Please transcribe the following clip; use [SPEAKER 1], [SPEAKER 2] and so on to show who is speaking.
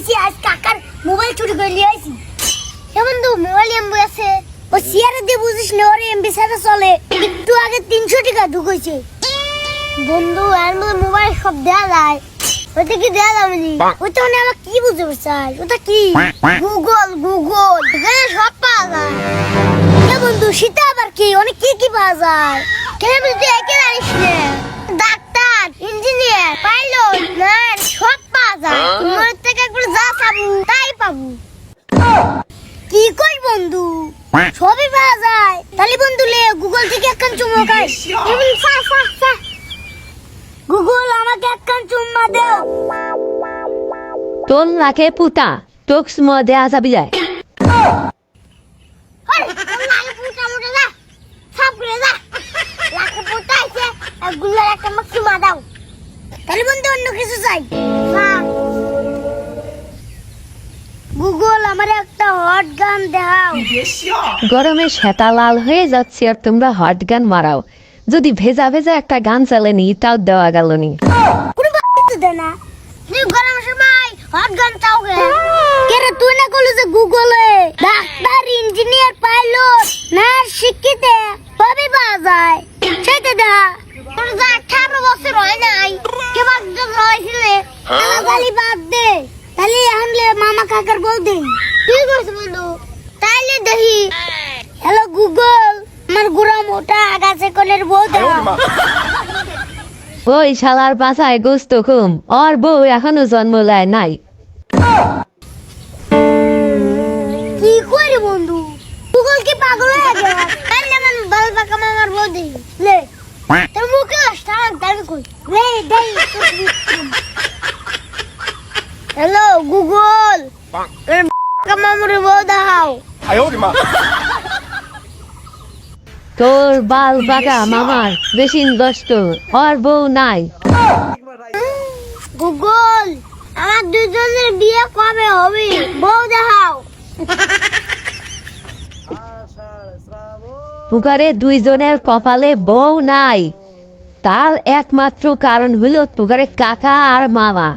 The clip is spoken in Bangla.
[SPEAKER 1] কইছি আজ কাকার মোবাইল চুরি করে নিয়ে আইছি। এ বন্ধু মোবাইল এমবি আছে, ও সিয়ারে দিয়ে বুঝিস না ওর এমবি সাথে চলে। একটু আগে 300 টাকা ঢুকেছে। বন্ধু এর মধ্যে মোবাইল সব দেয়া যায়, ওটা কি দেয়া যাবে নি? ওটা মানে আমার কি বুঝতে পারছিস? ওটা কি গুগল গুগল এখানে সব পাওয়া যায়। এ বন্ধু সেটা আবার কি? অনেক কি পাওয়া যায়? কেন তুই একে জানিস না? ডাক্তার, ইঞ্জিনিয়ার, পাইলট, নার্স সব পাওয়া যায়। তোমার থেকে একবার যা চাবো তাই পাবো। কি কই বন্ধু, সবই পাওয়া যায়। তাহলে বন্ধু লে গুগল থেকে একখান চুমো খাই। গুগল আমাকে একখান চুম্মা দাও।
[SPEAKER 2] তোর নাকে পুতা তোক্স মদে আসাবি যায়।
[SPEAKER 1] তাহলে বন্ধু অন্য কিছু চাই। গুগল আমার একটা হট গান দাও।
[SPEAKER 2] গরমে সেতা লাল হয়ে যাচ্ছে আর তোমরা হট গান মারাও। যদি ভেজা ভেজা একটা গান চালেনি তাও দেওয়া গেল নি।
[SPEAKER 1] কোনো বাচ্চা দে না, তুই গরমের সময় হট গান চাও কে রে? তুই না কইলি যে গুগলে ডাক্তার, ইঞ্জিনিয়ার, পাইলট, নার্স, শিক্ষিত সবই পাওয়া যায়। সেটা দা তোর যা 18 বছর হয় নাই কে বাচ্চা হয়েছিলে গালি বাদ দে। তাহলে আনলে মামা কাকার বউ দে। কি করছ বন্ধু? তাইলে দেখি। হ্যালো গুগল, আমার গুড়া মোটা আগাছে কোলের বউ দাও।
[SPEAKER 2] ওই শালার পাছায় গোস্ত কম, ওর বউ এখনো জন্ম নেয় নাই।
[SPEAKER 1] কি করি বন্ধু, গুগল কি পাগল হয়ে গেল? তাইলে আমার বাল পাকা মামার বউ দে। লে তোর মুখে স্টান দাবি কই রে দেই। হ্যালো গুগল, মামার বউ দাও।
[SPEAKER 2] তোর বাল বাঁকা মামার বেশি দষ্ট, ওর বউ নাই।
[SPEAKER 1] গুগল আমার দুজনের বিয়ে কবে হবে? বউ দেখাও।
[SPEAKER 2] পুকারে দুইজনের কপালে বউ নাই, তার একমাত্র কারণ হলো পুকারে কাকা আর মামা।